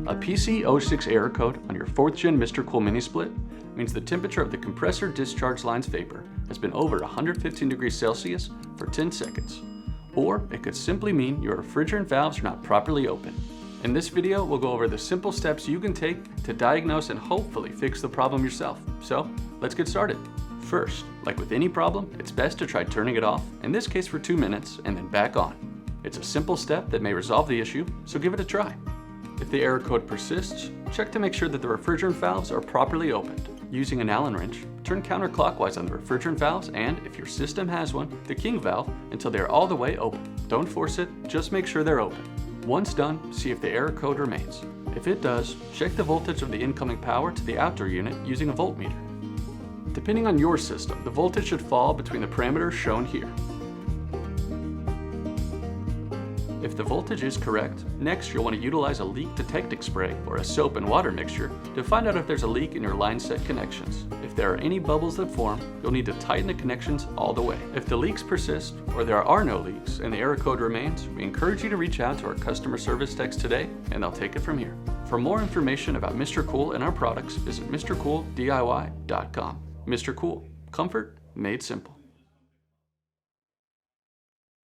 A PC06 error code on your 4th gen MRCOOL mini split means the temperature of the compressor discharge line's vapor has been over 115 degrees Celsius for 10 seconds. Or it could simply mean your refrigerant valves are not properly open. In this video, we'll go over the simple steps you can take to diagnose and hopefully fix the problem yourself. So let's get started. First, like with any problem, it's best to try turning it off, in this case for 2 minutes, and then back on. It's a simple step that may resolve the issue, so give it a try. If the error code persists, check to make sure that the refrigerant valves are properly opened. Using an Allen wrench, turn counterclockwise on the refrigerant valves and, if your system has one, the king valve until they are all the way open. Don't force it, just make sure they're open. Once done, see if the error code remains. If it does, check the voltage of the incoming power to the outdoor unit using a voltmeter. Depending on your system, the voltage should fall between the parameters shown here. If the voltage is correct, next you'll want to utilize a leak detecting spray or a soap and water mixture to find out if there's a leak in your line set connections. If there are any bubbles that form, you'll need to tighten the connections all the way. If the leaks persist or there are no leaks and the error code remains, we encourage you to reach out to our customer service techs today and they'll take it from here. For more information about MRCOOL and our products, visit MrCoolDIY.com. MrCool, comfort made simple.